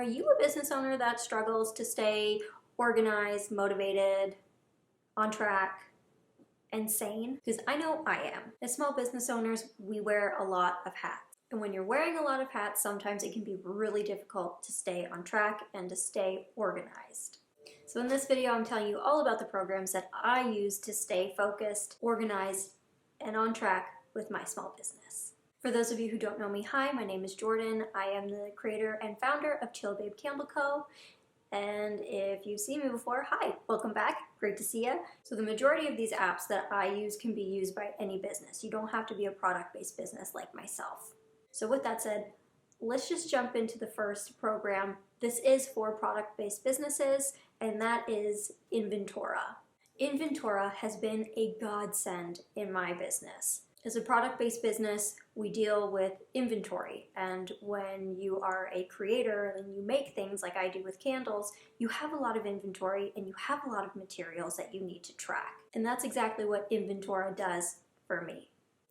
Are you a business owner that struggles to stay organized, motivated, on track, and sane? Because I know I am. As small business owners, we wear a lot of hats. And when you're wearing a lot of hats, sometimes it can be really difficult to stay on track and to stay organized. So in this video, I'm telling you all about the programs that I use to stay focused, organized, and on track with my small business. For those of you who don't know me, hi, my name is Jordan. I am the creator and founder of Chill Babe Candle Co. And if you've seen me before, hi, welcome back, great to see you. So the majority of these apps that I use can be used by any business. You don't have to be a product-based business like myself. So with that said, let's just jump into the first program. This is for product-based businesses, and that is Inventora. Inventora has been a godsend in my business. As a product-based business, we deal with inventory, and when you are a creator and you make things like I do with candles, you have a lot of inventory and you have a lot of materials that you need to track. And that's exactly what Inventora does for me.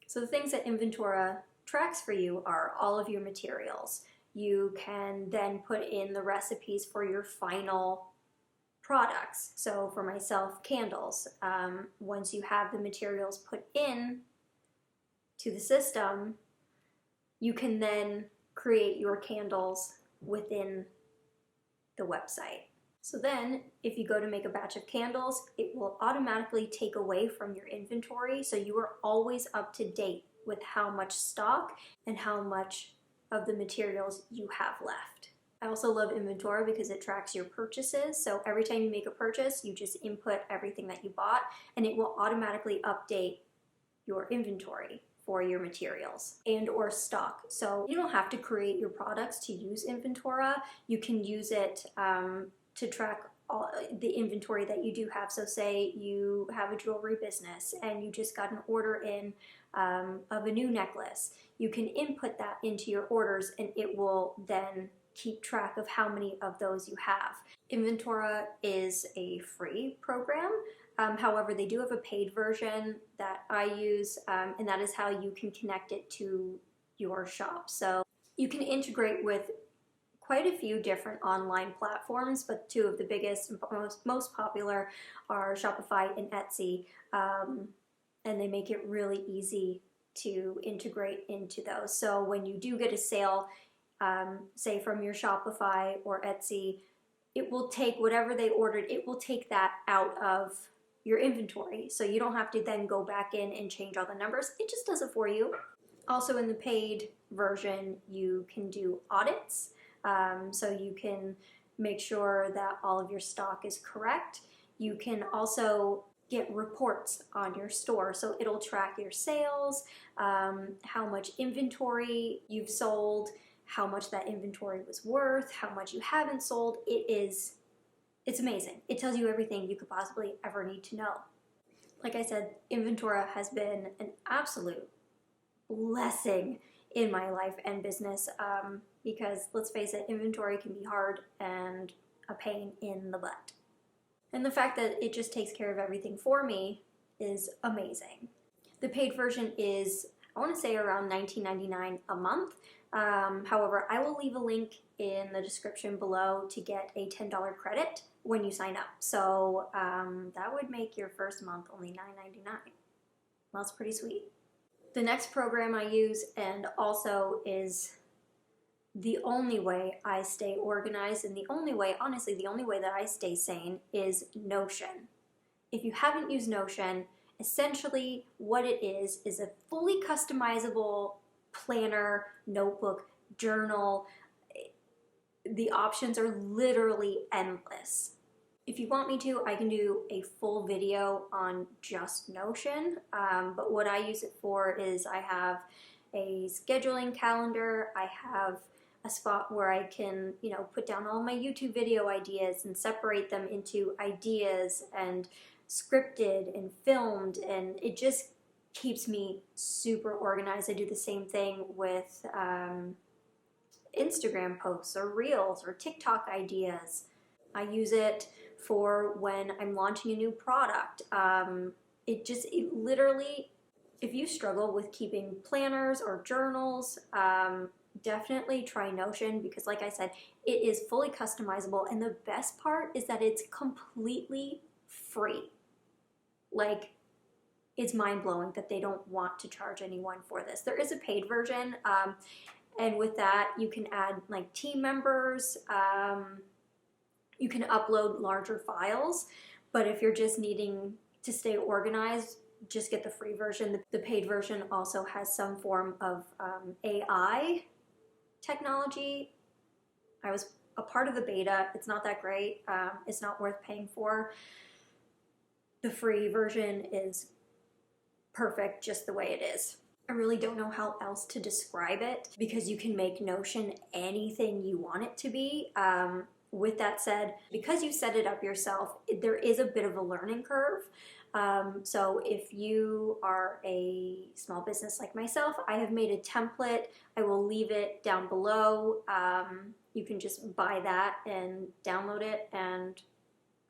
So the things that Inventora tracks for you are all of your materials. You can then put in the recipes for your final products. So for myself, candles. Once you have the materials put in to the system, you can then create your candles within the website. So then if you go to make a batch of candles, it will automatically take away from your inventory, so you are always up to date with how much stock and how much of the materials you have left. I also love Inventora because it tracks your purchases. So every time you make a purchase, you just input everything that you bought and it will automatically update your inventory for your materials and or stock. So you don't have to create your products to use Inventora. You can use it to track all the inventory that you do have. So say you have a jewelry business and you just got an order in of a new necklace. You can input that into your orders and it will then keep track of how many of those you have. Inventora is a free program. However, they do have a paid version that I use, and that is how you can connect it to your shop. So you can integrate with quite a few different online platforms, but two of the biggest and most popular are Shopify and Etsy, and they make it really easy to integrate into those. So when you do get a sale, say from your Shopify or Etsy, it will take whatever they ordered, it will take that out of your inventory. So you don't have to then go back in and change all the numbers. It just does it for you. Also in the paid version, you can do audits. So you can make sure that all of your stock is correct. You can also get reports on your store. So it'll track your sales, how much inventory you've sold, how much that inventory was worth, how much you haven't sold. It's amazing. It tells you everything you could possibly ever need to know. Like I said, Inventora has been an absolute blessing in my life and business because let's face it, inventory can be hard and a pain in the butt. And the fact that it just takes care of everything for me is amazing. The paid version is, I want to say, around $19.99 a month. However, I will leave a link in the description below to get a $10 credit when you sign up. So that would make your first month only $9.99. Well, that's pretty sweet. The next program I use, and also is the only way I stay organized, and the only way, honestly, the only way that I stay sane, is Notion. If you haven't used Notion, essentially what it is a fully customizable planner, notebook, journal. The options are literally endless. If you want me to, I can do a full video on just Notion, but what I use it for is I have a scheduling calendar, I have a spot where I can, put down all my YouTube video ideas and separate them into ideas and scripted and filmed, and it just keeps me super organized. I do the same thing with Instagram posts or Reels or TikTok ideas. I use it for when I'm launching a new product. It literally, if you struggle with keeping planners or journals, definitely try Notion because like I said, it is fully customizable, and the best part is that it's completely free. Like, it's mind-blowing that they don't want to charge anyone for this. There is a paid version, and with that you can add like team members, you can upload larger files, but if you're just needing to stay organized, just get the free version. The paid version also has some form of AI technology. I was a part of the beta. It's not that great. It's not worth paying for. The free version is perfect just the way it is. I really don't know how else to describe it because you can make Notion anything you want it to be. With that said, because you set it up yourself, there is a bit of a learning curve. So if you are a small business like myself, I have made a template. I will leave it down below. You can just buy that and download it, and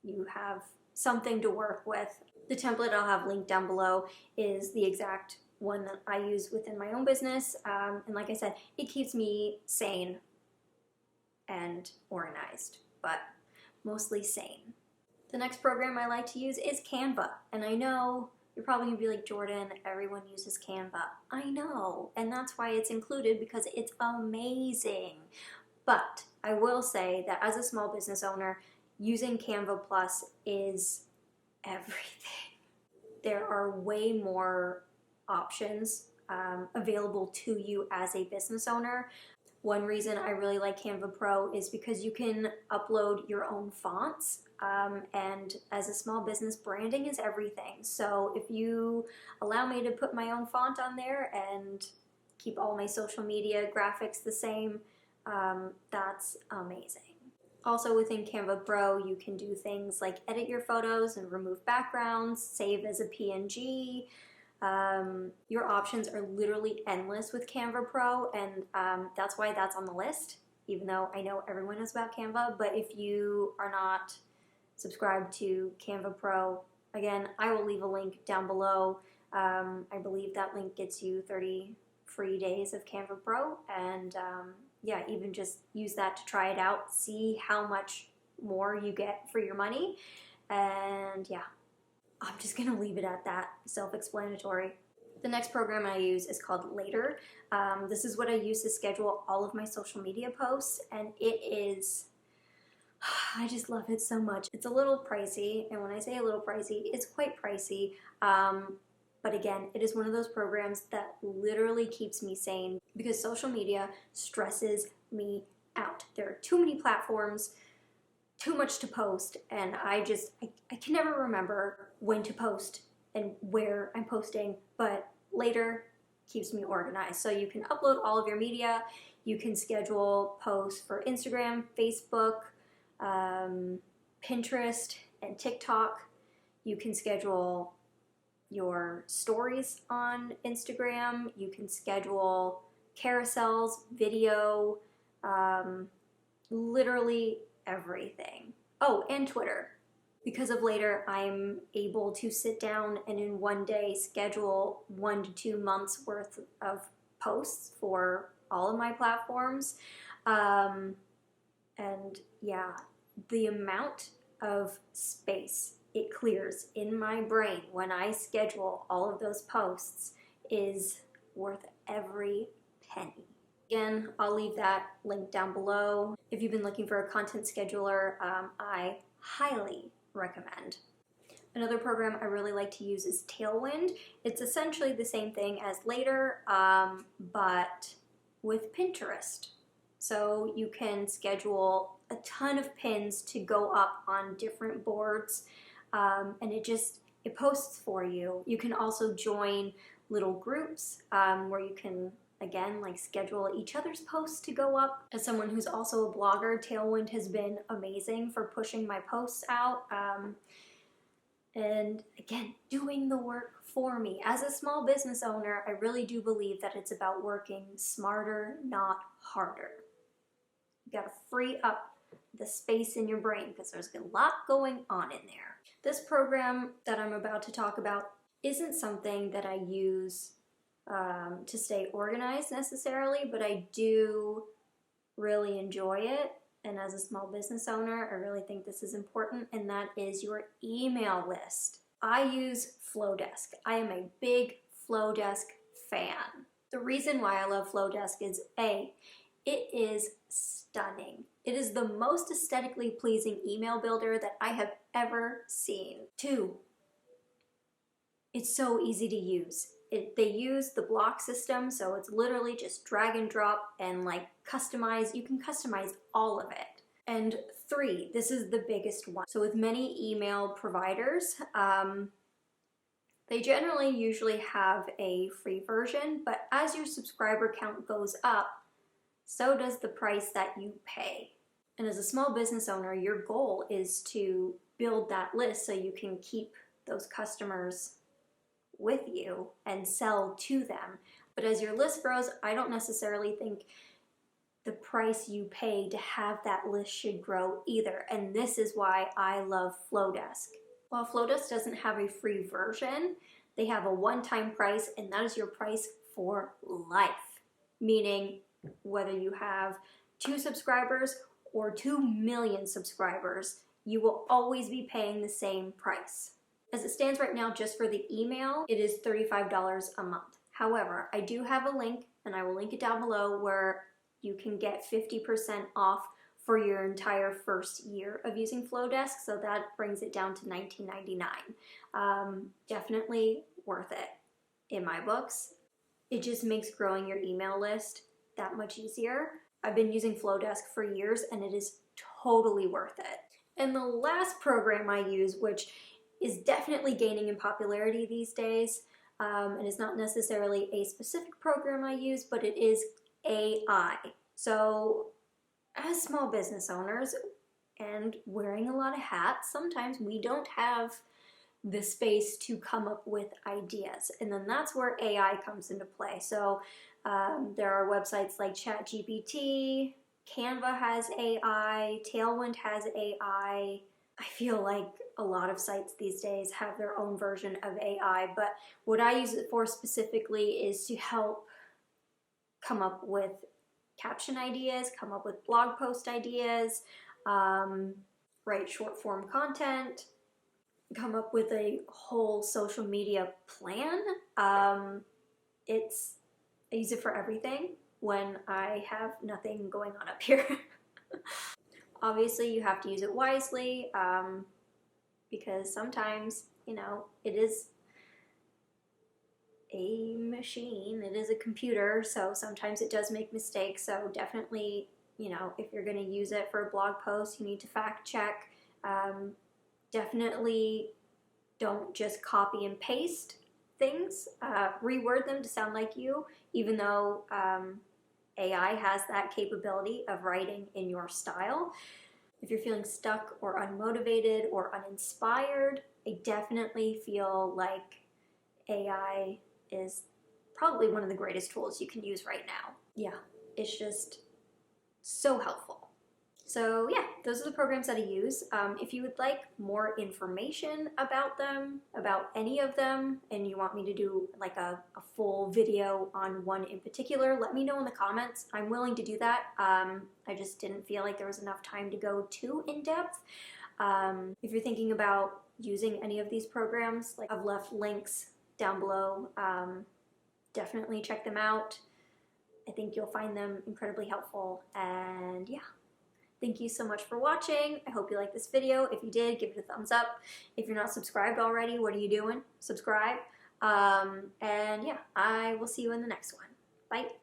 you have something to work with. The template I'll have linked down below is the exact one that I use within my own business. And like I said, it keeps me sane and organized, but mostly sane. The next program I like to use is Canva. And I know you're probably gonna be like, Jordan, everyone uses Canva. I know, and that's why it's included, because it's amazing. But I will say that as a small business owner, using Canva Plus is everything. There are way more options available to you as a business owner. One reason I really like Canva Pro is because you can upload your own fonts, and as a small business, branding is everything. So if you allow me to put my own font on there and keep all my social media graphics the same, that's amazing. Also within Canva Pro, you can do things like edit your photos and remove backgrounds, save as a PNG. Your options are literally endless with Canva Pro, and that's why that's on the list, even though I know everyone knows about Canva. But if you are not subscribed to Canva Pro, again, I will leave a link down below. I believe that link gets you 30 free days of Canva Pro, and yeah, even just use that to try it out, see how much more you get for your money. And yeah, I'm just gonna leave it at that, self-explanatory. The next program I use is called Later. This is what I use to schedule all of my social media posts, and it is, I just love it so much. It's a little pricey, and when I say a little pricey, it's quite pricey. But again, it is one of those programs that literally keeps me sane because social media stresses me out. There are too many platforms, too much to post, and I can never remember when to post and where I'm posting, but Later keeps me organized. So you can upload all of your media, you can schedule posts for Instagram, Facebook, Pinterest, and TikTok. You can schedule your stories on Instagram, you can schedule carousels, video, literally everything. Oh, and Twitter. Because of Later, I'm able to sit down and in one day schedule 1 to 2 months worth of posts for all of my platforms. And yeah, the amount of space it clears in my brain when I schedule all of those posts is worth every penny. Again, I'll leave that link down below. If you've been looking for a content scheduler, I highly recommend. Another program I really like to use is Tailwind. It's essentially the same thing as Later, but with Pinterest. So you can schedule a ton of pins to go up on different boards, and it posts for you. You can also join little groups where you can, again, like schedule each other's posts to go up. As someone who's also a blogger, Tailwind has been amazing for pushing my posts out. And again, doing the work for me. As a small business owner, I really do believe that it's about working smarter, not harder. You gotta free up the space in your brain because there's a lot going on in there. This program that I'm about to talk about isn't something that I use to stay organized necessarily, but I do really enjoy it. And as a small business owner, I really think this is important, and that is your email list. I use Flowdesk. I am a big Flowdesk fan. The reason why I love Flowdesk is A, it is stunning. It is the most aesthetically pleasing email builder that I have ever seen. 2, it's so easy to use. They use the block system, so it's literally just drag and drop and like customize. You can customize all of it. And 3, this is the biggest one. So with many email providers, they generally usually have a free version, but as your subscriber count goes up, so does the price that you pay. And as a small business owner, your goal is to build that list so you can keep those customers with you and sell to them. But as your list grows, I don't necessarily think the price you pay to have that list should grow either. And this is why I love Flowdesk. While Flowdesk doesn't have a free version, they have a one-time price, and that is your price for life. Meaning whether you have 2 subscribers or 2 million subscribers, you will always be paying the same price. As it stands right now, just for the email, it is $35 a month. However, I do have a link, and I will link it down below, where you can get 50% off for your entire first year of using Flowdesk, so that brings it down to $19.99. Definitely worth it in my books. It just makes growing your email list that much easier. I've been using Flowdesk for years, and it is totally worth it. And the last program I use, which is definitely gaining in popularity these days, and it's not necessarily a specific program I use, but it is AI. So as small business owners and wearing a lot of hats, sometimes we don't have the space to come up with ideas, and then that's where AI comes into play. So there are websites like ChatGPT, Canva has AI, Tailwind has AI. I feel like a lot of sites these days have their own version of AI, but what I use it for specifically is to help come up with caption ideas, come up with blog post ideas, write short form content, come up with a whole social media plan. I use it for everything when I have nothing going on up here. Obviously, you have to use it wisely, because sometimes, it is a machine, it is a computer, so sometimes it does make mistakes. So definitely, if you're going to use it for a blog post, you need to fact check. Definitely don't just copy and paste things, reword them to sound like you, even though AI has that capability of writing in your style. If you're feeling stuck or unmotivated or uninspired, I definitely feel like AI is probably one of the greatest tools you can use right now. Yeah, it's just so helpful. So yeah, those are the programs that I use. If you would like more information about them, about any of them, and you want me to do like a full video on one in particular, let me know in the comments. I'm willing to do that. I just didn't feel like there was enough time to go too in depth. If you're thinking about using any of these programs, like I've left links down below. Definitely check them out. I think you'll find them incredibly helpful. And yeah. Thank you so much for watching. I hope you liked this video. If you did, give it a thumbs up. If you're not subscribed already, what are you doing? Subscribe. And yeah, I will see you in the next one. Bye.